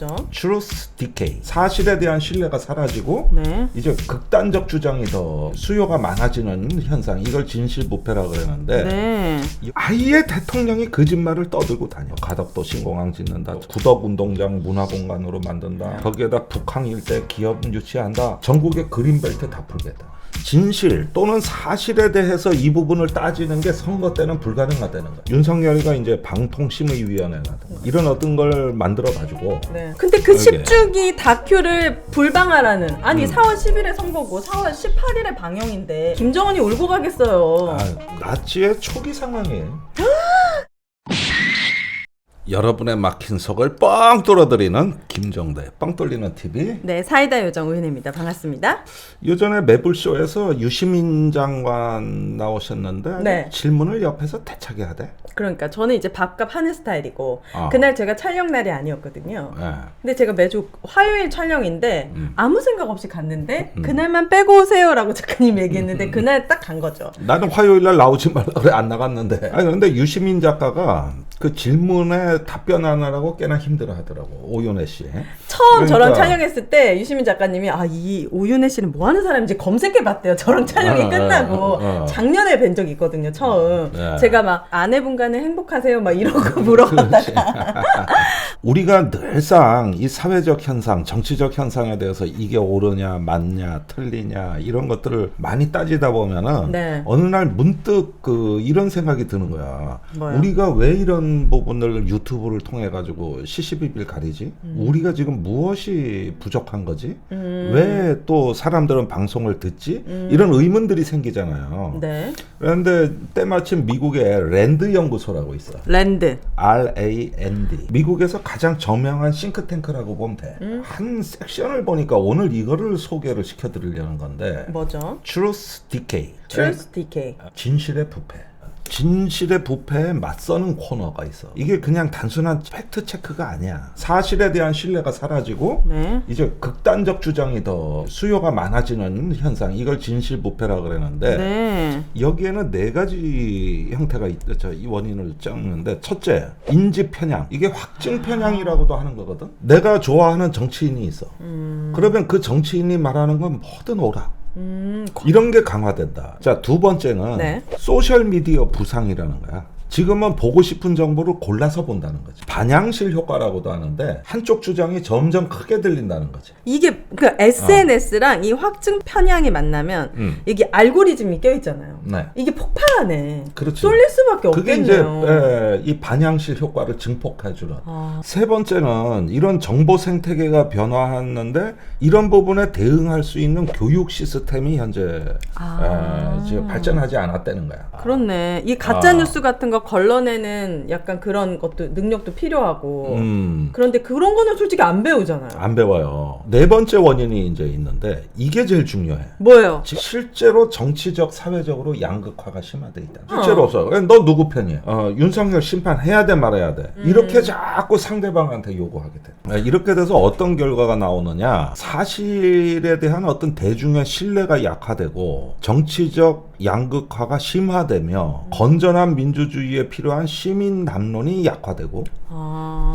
뭐죠? Truth Decay. 사실에 대한 신뢰가 사라지고 네. 이제 극단적 주장이 더 수요가 많아지는 현상. 이걸 진실부패라고 그러는데 네. 아예 대통령이 거짓말을 떠들고 다녀. 가덕도 신공항 짓는다. 구덕운동장 문화공간으로 만든다. 거기에다 북한 일대 기업 유치한다. 전국의 그린벨트 다 풀겠다. 진실 또는 사실에 대해서 이 부분을 따지는 게 선거 때는 불가능하다는 거야. 윤석열이가 이제 방통심의위원회라든가 이런 어떤 걸 만들어 가지고 네. 근데 그 10주기 다큐를 불방하라는 아니 4월 10일에 선거고 4월 18일에 방영인데 김정은이 울고 가겠어요. 나치의 초기 상황이에요. 여러분의 막힌 속을 뻥 뚫어드리는 김정대 뻥 뚫리는 TV. 네, 사이다 요정 우윤혜입니다. 반갑습니다. 예전에 매불쇼에서 유시민 장관 나오셨는데 네. 질문을 옆에서 대차게 하대. 그러니까 저는 이제 밥값 하는 스타일이고 아. 그날 제가 촬영 날이 아니었거든요. 네. 근데 제가 매주 화요일 촬영인데 아무 생각 없이 갔는데 그날만 빼고 오세요라고 작가님 얘기했는데 그날 딱 간 거죠. 나는 화요일날 나오지 말라 그래 안 나갔는데. 아니 근데 유시민 작가가 그 질문에 답변하느라고 꽤나 힘들어 하더라고. 오윤혜 씨. 처음 저랑 촬영했을 때 유시민 작가님이 이 오윤혜 씨는 뭐 하는 사람인지 검색해 봤대요. 저랑 촬영이 끝나고 작년에 뵌 적이 있거든요. 처음. 제가 막 아내분과는 행복하세요 막 이런 거 물어봤다가 우리가 늘상 이 사회적 현상, 정치적 현상에 대해서 이게 옳으냐, 맞냐, 틀리냐 이런 것들을 많이 따지다 보면은 네. 어느 날 문득 이런 생각이 드는 거야. 뭐요? 우리가 왜 이런 부분을 유튜브를 통해 가지고 시시비비를 가리지? 우리가 지금 무엇이 부족한 거지? 왜 또 사람들은 방송을 듣지? 이런 의문들이 생기잖아요. 네. 그런데 때마침 미국에 랜드 연구소라고 있어. 랜드. RAND. 미국에서 가장 저명한 싱크탱크라고 보면 돼. 한 섹션을 보니까 오늘 이거를 소개를 시켜드리려는 건데 뭐죠? Truth Decay. Truth Decay. 진실의 부패. 진실의 부패에 맞서는 코너가 있어. 이게 그냥 단순한 팩트 체크가 아니야. 사실에 대한 신뢰가 사라지고 네. 이제 극단적 주장이 더 수요가 많아지는 현상. 이걸 진실부패라고 그러는데 네. 여기에는 네 가지 형태가 있죠. 이 원인을 짰는데 첫째, 인지 편향. 이게 확증 편향이라고도 하는 거거든. 내가 좋아하는 정치인이 있어. 그러면 그 정치인이 말하는 건 뭐든 옳아. 이런 게 강화된다. 자, 두 번째는 네. 소셜미디어 부상이라는 거야. 지금은 보고 싶은 정보를 골라서 본다는 거지. 반향실 효과라고도 하는데 한쪽 주장이 점점 크게 들린다는 거지. 이게 그 SNS랑 이 확증 편향이 만나면 이게 알고리즘이 껴있잖아요. 네. 이게 폭발하네. 그렇지. 쏠릴 수밖에 그게 없겠네요. 이제 이 반향실 효과를 증폭해주는. 세 번째는 이런 정보 생태계가 변화했는데 이런 부분에 대응할 수 있는 교육 시스템이 현재 지금 발전하지 않았다는 거야. 그렇네. 이 가짜 뉴스 같은 거 걸러내는 약간 그런 것도 능력도 필요하고. 그런데 그런 거는 솔직히 안 배우잖아요. 안 배워요. 네 번째 원인이 이제 있는데 이게 제일 중요해. 뭐예요? 실제로 정치적, 사회적으로 양극화가 심화돼 있다. 실제로 없어. 너 누구 편이야? 윤석열 심판해야 돼 말아야 돼. 이렇게 자꾸 상대방한테 요구하게 돼. 이렇게 돼서 어떤 결과가 나오느냐? 사실에 대한 어떤 대중의 신뢰가 약화되고 정치적 양극화가 심화되며 건전한 민주주의에 필요한 시민 담론이 약화되고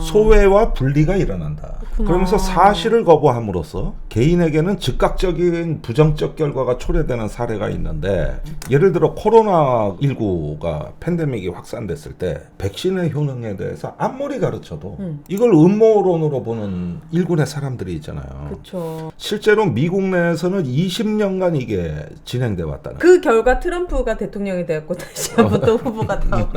소외와 분리가 일어난다. 그러면서 사실을 거부함으로써 개인에게는 즉각적인 부정적 결과가 초래되는 사례가 있는데 예를 들어 코로나19가 팬데믹이 확산됐을 때 백신의 효능에 대해서 아무리 가르쳐도 이걸 음모론으로 보는 일군의 사람들이 있잖아요. 그렇죠. 실제로 미국 내에서는 20년간 이게 진행돼 왔다는 그 결과 트럼프가 대통령이 되었고 다시 한번 또 후보가 나오고.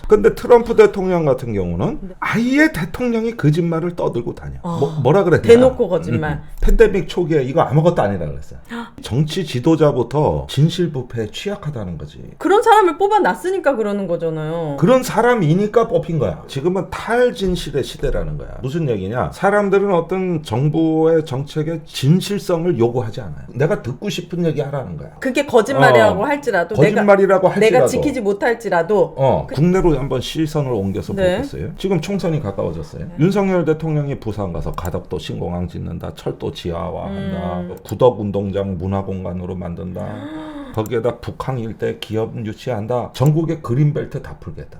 근데 트럼프 대통령 같은 경우는 아예 대통령이 거짓말을 떠들고 다녀. 뭐라 그랬냐? 대놓고 거짓말. 팬데믹 초기에 이거 아무것도 아니라 그랬어요. 정치 지도자부터 진실부패에 취약하다는 거지. 그런 사람을 뽑아놨으니까 그러는 거잖아요. 그런 사람이니까 뽑힌 거야. 지금은 탈진실의 시대라는 거야. 무슨 얘기냐? 사람들은 어떤 정부의 정책의 진실성을 요구하지 않아요. 내가 듣고 싶은 얘기 하라는 거야. 그게 거짓말이라고 할지라도 거짓말이라고 할지라도 내가 지키지 못할지라도 국내로 한번 시선을 옮겨서 네. 보겠어요. 지금 총선이 가까워졌어요. 윤석열 대통령이 부산 가서 가덕도 신공항 짓는다, 철도 지하화한다, 구덕운동장 문화공간으로 만든다, 거기에다 북한 일대 기업 유치한다, 전국의 그린벨트 다 풀겠다.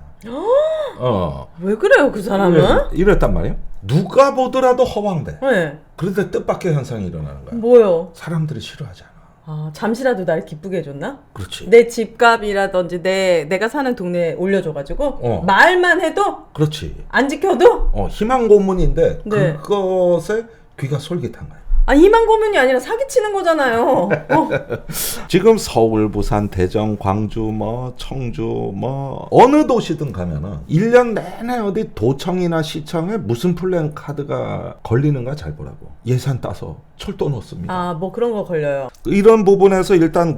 왜 그래요 그 사람은? 이랬단 말이에요. 누가 보더라도 허황돼. 네. 그런데 뜻밖의 현상이 일어나는 거야. 뭐요? 사람들이 싫어하잖아. 아, 잠시라도 날 기쁘게 해줬나? 그렇지. 내 집값이라든지 내가 사는 동네에 올려줘가지고 말만 해도 그렇지. 안 지켜도 희망 고문인데 네. 그것에 귀가 솔깃한 거야. 아, 희망 고문이 아니라 사기치는 거잖아요. 지금 서울, 부산, 대전, 광주, 청주, 어느 도시든 가면은 1년 내내 어디 도청이나 시청에 무슨 플랜 카드가 걸리는가 잘 보라고. 예산 따서 철도 넣습니다. 아, 뭐 그런 거 걸려요. 이런 부분에서 일단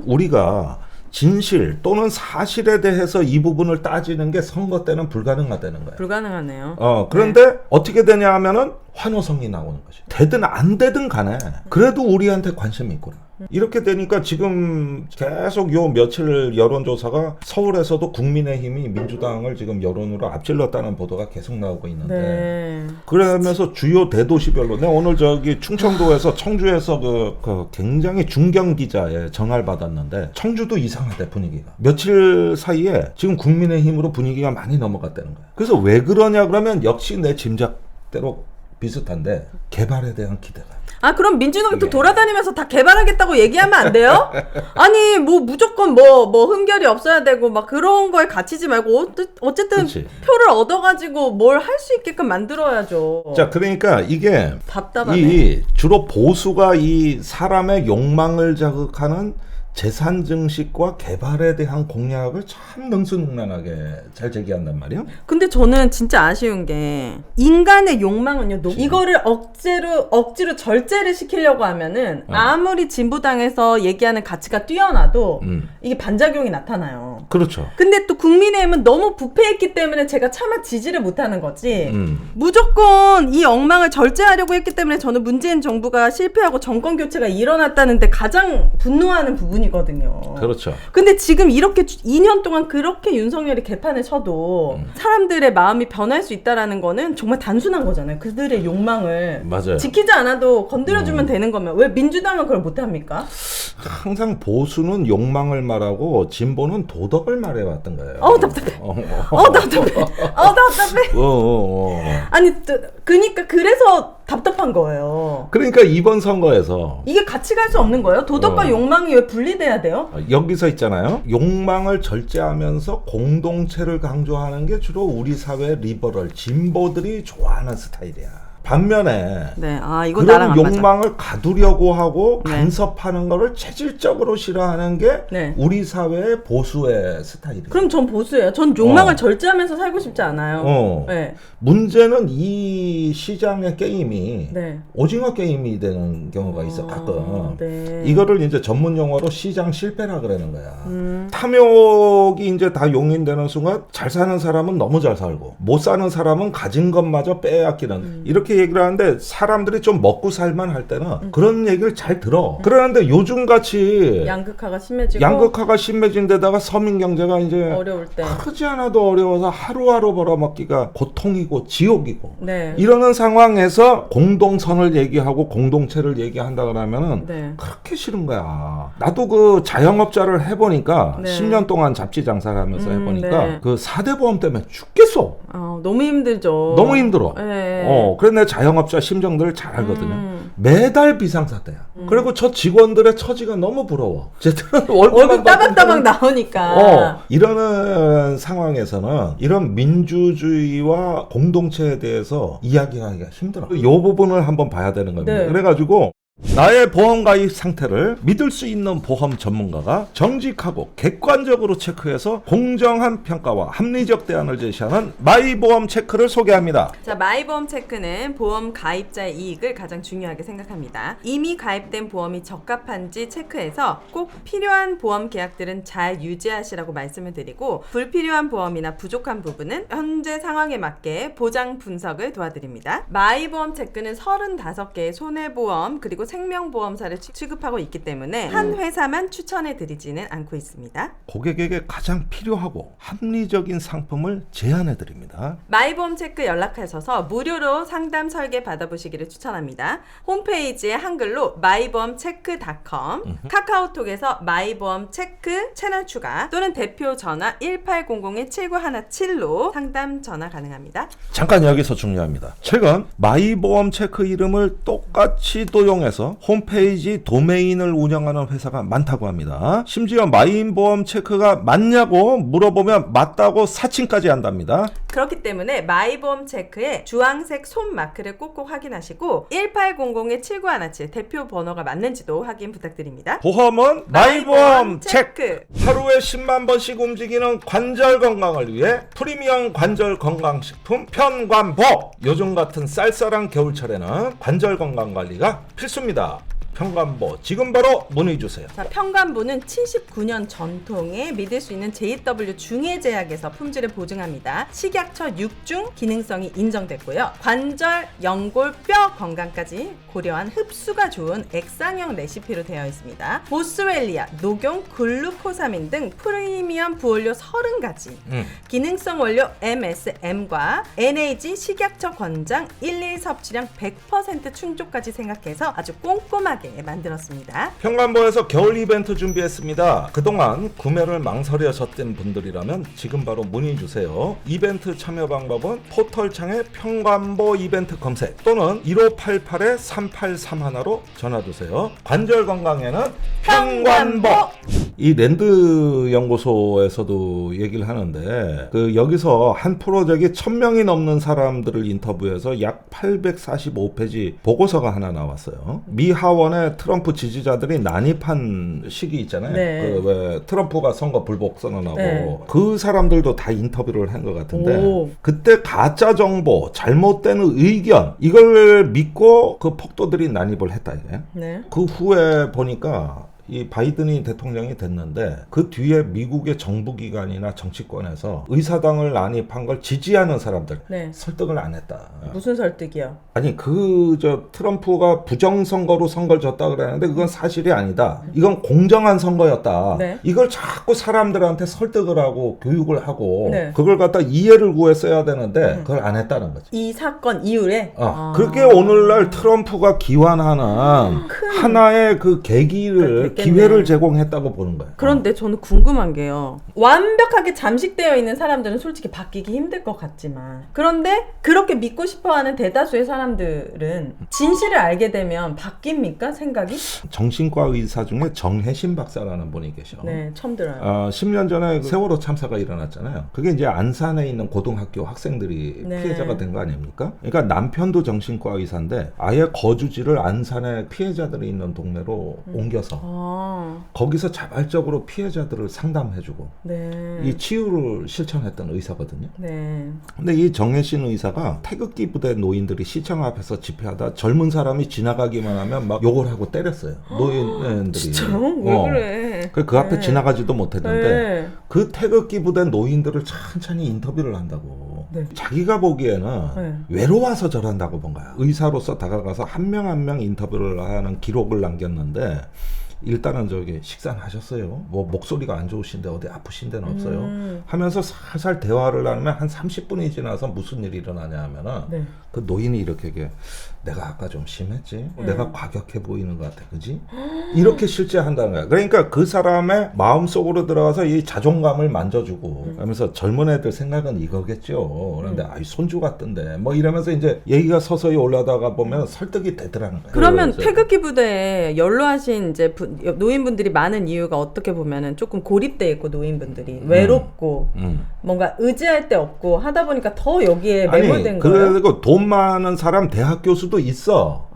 우리가 진실 또는 사실에 대해서 이 부분을 따지는 게 선거 때는 불가능하다는 거예요. 불가능하네요. 그런데 어떻게 되냐 하면은 환호성이 나오는 거지. 되든 안 되든 간에 그래도 우리한테 관심이 있구나. 이렇게 되니까 지금 계속 요 며칠 여론조사가 서울에서도 국민의힘이 민주당을 지금 여론으로 앞질렀다는 보도가 계속 나오고 있는데 네. 그러면서 주요 대도시별로 내가 오늘 충청도에서 청주에서 그 굉장히 중견 기자의 전화를 받았는데 청주도 이상하대 분위기가. 며칠 사이에 지금 국민의힘으로 분위기가 많이 넘어갔다는 거야. 그래서 왜 그러냐 그러면 역시 내 짐작대로 비슷한데 개발에 대한 기대가. 아, 그럼 민주당이 또 돌아다니면서 다 개발하겠다고 얘기하면 안 돼요? 아니, 뭐 무조건 뭐 흠결이 없어야 되고 막 그런 거에 갇히지 말고 어쨌든 그렇지. 표를 얻어가지고 뭘 할 수 있게끔 만들어야죠. 자, 그러니까 이게 답답하네. 주로 보수가 이 사람의 욕망을 자극하는 재산 증식과 개발에 대한 공약을 참 능수능란하게 잘 제기한단 말이에요. 근데 저는 진짜 아쉬운 게 인간의 욕망은요. 이거를 억지로 절제를 시키려고 하면은 아무리 진보당에서 얘기하는 가치가 뛰어나도 이게 반작용이 나타나요. 그렇죠. 근데 또 국민의힘은 너무 부패했기 때문에 제가 차마 지지를 못하는 거지. 무조건 이 엉망을 절제하려고 했기 때문에 저는 문재인 정부가 실패하고 정권 교체가 일어났다는데 가장 분노하는 부분이거든요. 그렇죠. 근데 지금 이렇게 2년 동안 그렇게 윤석열이 개판을 쳐도 사람들의 마음이 변할 수 있다라는 거는 정말 단순한 거잖아요. 그들의 욕망을 맞아요. 지키지 않아도 건드려주면 되는 거면 왜 민주당은 그걸 못합니까? 항상 보수는 욕망을 말하고 진보는 도덕을 말해왔던 거예요. 답답해. 답답해. 아니, 그래서 답답한 거예요. 그러니까 이번 선거에서 이게 같이 갈 수 없는 거예요? 도덕과 욕망이 왜 분리돼야 돼요? 여기서 있잖아요. 욕망을 절제하면서 공동체를 강조하는 게 주로 우리 사회 리버럴 진보들이 좋아하는 스타일이야. 반면에 이건 나랑 그런 안 욕망을 가두려고 하고 네. 간섭하는 거를 체질적으로 싫어하는 게 네. 우리 사회의 보수의 스타일이에요. 그럼 전 보수예요. 전 욕망을 절제하면서 살고 싶지 않아요. 네. 문제는 이 시장의 게임이 네. 오징어 게임이 되는 경우가 있어 가끔. 네. 이거를 이제 전문 용어로 시장 실패라 그러는 거야. 탐욕이 이제 다 용인되는 순간 잘 사는 사람은 너무 잘 살고 못 사는 사람은 가진 것마저 빼앗기는 이렇게 얘기를 하는데 사람들이 좀 먹고 살만 할 때는 그런 얘기를 잘 들어. 그러는데 요즘같이 양극화가 심해진 데다가 서민 경제가 이제 어려울 때 크지 않아도 어려워서 하루하루 벌어먹기가 고통이고 지옥이고 네. 이러는 상황에서 공동선을 얘기하고 공동체를 얘기한다 그러면은 네. 그렇게 싫은 거야. 나도 그 자영업자를 해보니까 네. 10년 동안 잡지 장사를 하면서 해보니까 네. 그 4대 보험 때문에 죽겠어. 너무 힘들죠. 너무 힘들어. 네. 그래서 내 자영업자 심정들을 잘 알거든요. 매달 비상사태야. 그리고 저 직원들의 처지가 너무 부러워. 쟤들은 월급 따박따박 나오니까. 이러는 상황에서는 이런 민주주의와 공동체에 대해서 이야기하기가 힘들어. 이 부분을 한번 봐야 되는 겁니다. 네. 그래가지고 나의 보험 가입 상태를 믿을 수 있는 보험 전문가가 정직하고 객관적으로 체크해서 공정한 평가와 합리적 대안을 제시하는 마이보험 체크를 소개합니다. 자, 마이보험 체크는 보험 가입자의 이익을 가장 중요하게 생각합니다. 이미 가입된 보험이 적합한지 체크해서 꼭 필요한 보험 계약들은 잘 유지하시라고 말씀을 드리고 불필요한 보험이나 부족한 부분은 현재 상황에 맞게 보장 분석을 도와드립니다. 마이보험 체크는 35개의 손해보험 그리고 생명보험사를 취급하고 있기 때문에 한 회사만 추천해드리지는 않고 있습니다. 고객에게 가장 필요하고 합리적인 상품을 제안해드립니다. 마이보험체크 연락하셔서 무료로 상담 설계 받아보시기를 추천합니다. 홈페이지에 한글로 마이보험체크.com, 카카오톡에서 마이보험체크 채널 추가 또는 대표 전화 1800-7917로 상담 전화 가능합니다. 잠깐 여기서 중요합니다. 최근 마이보험 체크 이름을 똑같이 도용해서 홈페이지 도메인을 운영하는 회사가 많다고 합니다. 심지어 마이보험 체크가 맞냐고 물어보면 맞다고 사칭까지 한답니다. 그렇기 때문에 마이보험 체크에 주황색 손 마크를 꼭꼭 확인하시고 1800-7917 대표 번호가 맞는지도 확인 부탁드립니다. 보험은 마이보험 체크. 하루에 10만 번씩 움직이는 관절 건강을 위해 프리미엄 관절 건강식품 편관보. 요즘 같은 쌀쌀한 겨울철에는 관절 건강 관리가 필수입니다. 편관보 지금 바로 문의주세요. 자, 편관보는 79년 전통의 믿을 수 있는 JW 중해제약에서 품질을 보증합니다. 식약처 6중 기능성이 인정됐고요. 관절, 연골, 뼈 건강까지 고려한 흡수가 좋은 액상형 레시피로 되어 있습니다. 보스웰리아, 녹용, 글루코사민 등 프리미엄 부원료 30가지, 기능성 원료 MSM과 NAG 식약처 권장 1일 섭취량 100% 충족까지 생각해서 아주 꼼꼼하게 만들었습니다. 편관보에서 겨울 이벤트 준비했습니다. 그동안 구매를 망설여졌던 분들이라면 지금 바로 문의주세요. 이벤트 참여 방법은 포털창에 편관보 이벤트 검색 또는 1588-3831로 전화주세요. 관절 건강에는 편관보! 이 랜드 연구소에서도 얘기를 하는데 여기서 한 프로젝트에 1000명이 넘는 사람들을 인터뷰해서 약 845페이지 보고서가 하나 나왔어요. 미 하원의 트럼프 지지자들이 난입한 시기 있잖아요. 네. 왜 트럼프가 선거 불복 선언하고 그 사람들도 다 인터뷰를 한 것 같은데 그때 가짜 정보, 잘못된 의견 이걸 믿고 그 폭도들이 난입을 했다 이게. 그 후에 보니까 이 바이든이 대통령이 됐는데 그 뒤에 미국의 정부기관이나 정치권에서 의사당을 난입한 걸 지지하는 사람들 설득을 안 했다. 무슨 설득이요? 아니 트럼프가 부정선거로 선거를 졌다 그랬는데 그건 사실이 아니다. 이건 공정한 선거였다. 이걸 자꾸 사람들한테 설득을 하고 교육을 하고 그걸 갖다 이해를 구했어야 되는데 그걸 안 했다는 거지. 이 사건 이후에? 그게 오늘날 트럼프가 기원하는 하나의 그 계기를 기회를 제공했다고 보는 거예요. 그런데 저는 궁금한 게요. 완벽하게 잠식되어 있는 사람들은 솔직히 바뀌기 힘들 것 같지만 그런데 그렇게 믿고 싶어하는 대다수의 사람들은 진실을 알게 되면 바뀝니까? 생각이? 정신과 의사 중에 정혜신 박사라는 분이 계셔. 네, 처음 들어요. 10년 전에 세월호 참사가 일어났잖아요. 그게 이제 안산에 있는 고등학교 학생들이 피해자가 된 거 아닙니까? 그러니까 남편도 정신과 의사인데 아예 거주지를 안산에 피해자들이 있는 동네로 옮겨서 거기서 자발적으로 피해자들을 상담해주고 이 치유를 실천했던 의사거든요. 근데 이 정혜신 의사가 태극기 부대 노인들이 시청 앞에서 집회하다 젊은 사람이 지나가기만 하면 막 욕을 하고 때렸어요. 노인들이. 진짜? 왜 그래? 그 앞에 지나가지도 못했는데 그 태극기 부대 노인들을 천천히 인터뷰를 한다고. 자기가 보기에는 외로워서 저런다고 본 거야. 의사로서 다가가서 한 명 한 명 인터뷰를 하는 기록을 남겼는데 일단은 식사는 하셨어요? 뭐 목소리가 안 좋으신데 어디 아프신 데는 없어요? 하면서 살살 대화를 나누면 한 30분이 지나서 무슨 일이 일어나냐 하면은 그 노인이 이렇게 내가 아까 좀 심했지? 내가 과격해 보이는 것 같아, 그지? 이렇게 실제 한다는 거야. 그러니까 그 사람의 마음속으로 들어가서 이 자존감을 만져주고 하면서 젊은 애들 생각은 이거겠죠. 그런데 손주 같던데 뭐 이러면서 이제 얘기가 서서히 올라다가 보면 설득이 되더라는 거야. 그러면 태극기 부대에 연로하신 이제 노인분들이 많은 이유가 어떻게 보면은 조금 고립돼 있고 노인분들이 외롭고 뭔가 의지할 데 없고 하다 보니까 더 여기에 매몰된 거예요. 그리고 돈 많은 사람 대학 교수도 있어.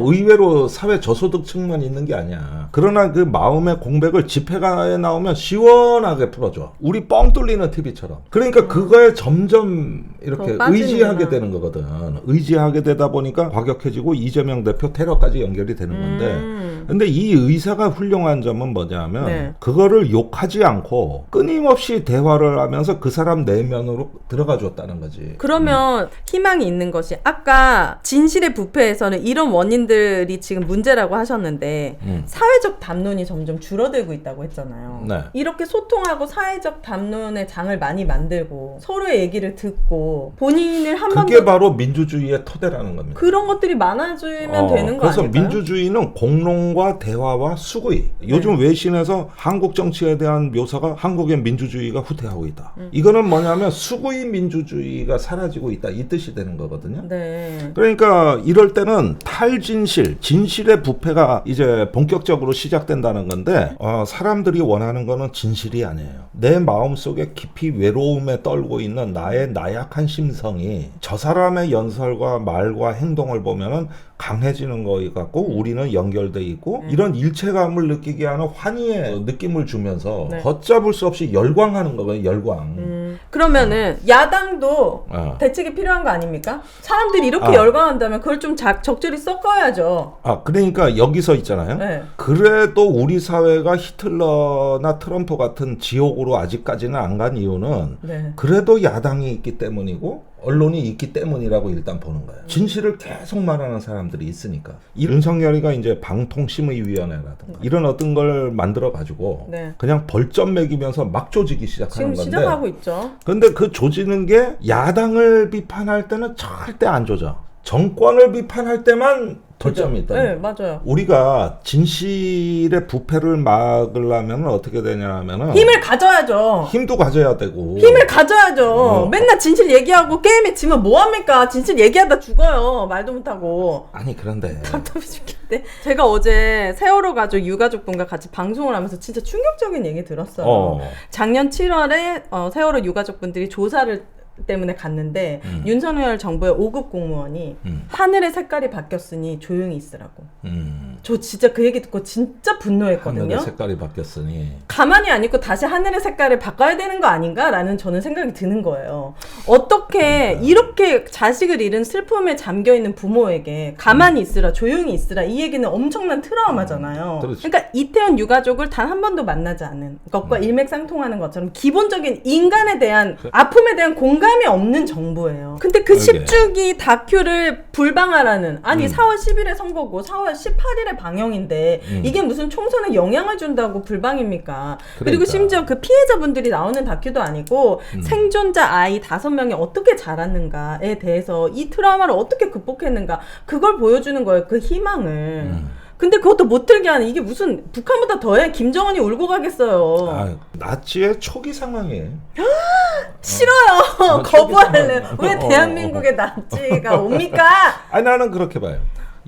의외로 사회 저소득층만 있는 게 아니야. 그러나 그 마음의 공백을 집회가에 나오면 시원하게 풀어줘. 우리 뻥 뚫리는 TV처럼. 그러니까 그거에 점점 이렇게 의지하게 되는 거거든. 의지하게 되다 보니까 과격해지고 이재명 대표 테러까지 연결이 되는 건데 근데 이 의사가 훌륭한 점은 뭐냐면 네. 그거를 욕하지 않고 끊임없이 대화를 하면서 그 사람 내면으로 들어가 줬다는 거지. 그러면 희망이 있는 것이 아까 진실의 부패에서는 이런 원인들이 지금 문제라고 하셨는데 사회적 담론이 점점 줄어들고 있다고 했잖아요. 네. 이렇게 소통하고 사회적 담론의 장을 많이 만들고 서로의 얘기를 듣고 본인을 한 번 그게 더 바로 민주주의의 토대라는 겁니다. 그런 것들이 많아지면 되는 거 그래서 아닐까요? 민주주의는 공론과 대화와 수구이. 요즘 외신에서 한국 정치에 대한 묘사가 한국의 민주주의가 후퇴하고 있다. 이거는 뭐냐면 수구이 민주주의가 사라지고 있다. 이 뜻이 되는 거거든요. 네. 그러니까 이럴 때는 탈진실, 진실의 부패가 이제 본격적으로 시작된다는 건데 사람들이 원하는 거는 진실이 아니에요. 내 마음속에 깊이 외로움에 떨고 있는 나의 나약한 심성이 저 사람의 연설과 말과 행동을 보면은 강해지는 거 같고 우리는 연결돼 있고 이런 일체감을 느끼게 하는 환희의 느낌을 주면서 네. 걷잡을 수 없이 열광하는 거거든요. 열광. 그러면은 야당도 대책이 필요한 거 아닙니까? 사람들이 이렇게 열광한다면 그걸 좀 적절히 섞어야죠. 그러니까 여기서 있잖아요. 네. 그래도 우리 사회가 히틀러나 트럼프 같은 지옥으로 아직까지는 안 간 이유는 네. 그래도 야당이 있기 때문이고 언론이 있기 때문이라고 일단 보는 거예요. 진실을 계속 말하는 사람들이 있으니까. 윤석열이가 이제 방통심의위원회라든가 이런 어떤 걸 만들어 가지고 네. 그냥 벌점 매기면서 막 조지기 지금 시작하는 건데. 시작하고 있죠. 근데 그 조지는 게 야당을 비판할 때는 절대 안 조져. 정권을 비판할 때만 벌점이 있다. 네, 맞아요. 우리가 진실의 부패를 막으려면 어떻게 되냐면은 힘을 가져야죠. 힘도 가져야 되고 힘을 가져야죠. 맨날 진실 얘기하고 게임에 지면 뭐합니까? 진실 얘기하다 죽어요. 말도 못하고. 아니 그런데 답답해 죽겠대. 제가 어제 세월호 가족 유가족분과 같이 방송을 하면서 진짜 충격적인 얘기 들었어요. 작년 7월에 세월호 유가족분들이 조사를 때문에 갔는데 윤석열 정부의 5급 공무원이 하늘의 색깔이 바뀌었으니 조용히 있으라고. 저 진짜 그 얘기 듣고 진짜 분노했거든요. 하늘의 색깔이 바뀌었으니 가만히 안 있고 다시 하늘의 색깔을 바꿔야 되는 거 아닌가라는 저는 생각이 드는 거예요. 어떻게 이렇게 자식을 잃은 슬픔에 잠겨있는 부모에게 가만히 있으라, 조용히 있으라, 이 얘기는 엄청난 트라우마잖아요. 그러니까 이태원 유가족을 단 한 번도 만나지 않은 것과 일맥상통하는 것처럼 기본적인 인간에 대한 아픔에 대한 공감이 없는 정부예요. 근데 그 10주기 다큐를 불방하라는, 아니 4월 10일에 선거고 4월 18일에 방영인데 이게 무슨 총선에 영향을 준다고 불방입니까? 그리고 심지어 그 피해자분들이 나오는 다큐도 아니고 생존자 아이 5명이 어떻게 자랐는가에 대해서 이 트라우마를 어떻게 극복했는가, 그걸 보여주는 거예요. 그 희망을. 근데 그것도 못 들게 하는, 이게 무슨 북한보다 더해. 김정은이 울고 가겠어요. 나치의 초기 상황이에요. 싫어요. 거부할래요. 왜 대한민국에 나치가 옵니까? 아니 나는 그렇게 봐요.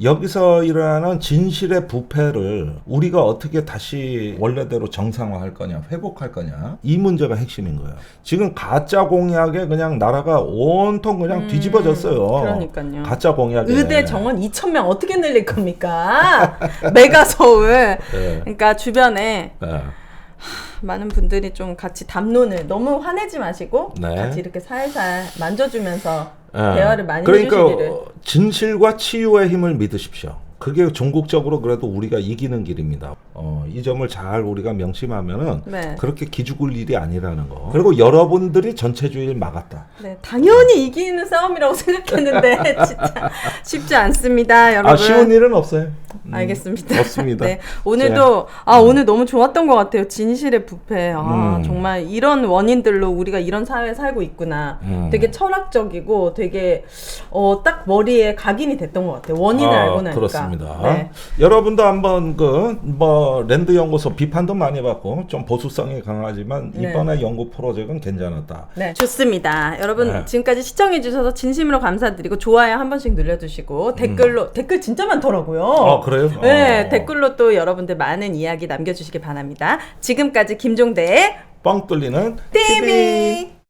여기서 일어나는 진실의 부패를 우리가 어떻게 다시 원래대로 정상화할 거냐, 회복할 거냐, 이 문제가 핵심인 거예요. 지금 가짜 공약에 그냥 나라가 온통 그냥 뒤집어졌어요. 그러니까요. 가짜 공약에. 의대 정원 2,000명 어떻게 늘릴 겁니까? 메가 서울. 그러니까 주변에 많은 분들이 좀 같이 담론을, 너무 화내지 마시고 같이 이렇게 살살 만져주면서 대화를 많이 해주시기를. 그러니까 진실과 치유의 힘을 믿으십시오. 그게 종국적으로 그래도 우리가 이기는 길입니다. 이 점을 잘 우리가 명심하면은 그렇게 기죽을 일이 아니라는 거. 그리고 여러분들이 전체주의를 막았다. 네, 당연히 이기는 싸움이라고 생각했는데 진짜 쉽지 않습니다, 여러분. 쉬운 일은 없어요. 알겠습니다. 없습니다. 네, 오늘도 오늘 너무 좋았던 것 같아요. 진실의 부패. 정말 이런 원인들로 우리가 이런 사회에 살고 있구나. 되게 철학적이고 되게 딱 머리에 각인이 됐던 것 같아요. 원인을 알고 나니까. 그렇습니다. 여러분도 한번 랜드 연구소 비판도 많이 받고 좀 보수성이 강하지만 이번에 연구 프로젝트는 괜찮았다. 네, 좋습니다. 여러분 지금까지 시청해 주셔서 진심으로 감사드리고 좋아요 한 번씩 눌러주시고 댓글 진짜 많더라고요. 그래요? 네, 댓글로 또 여러분들 많은 이야기 남겨주시기 바랍니다. 지금까지 김종대의 뻥 뚫리는 TV.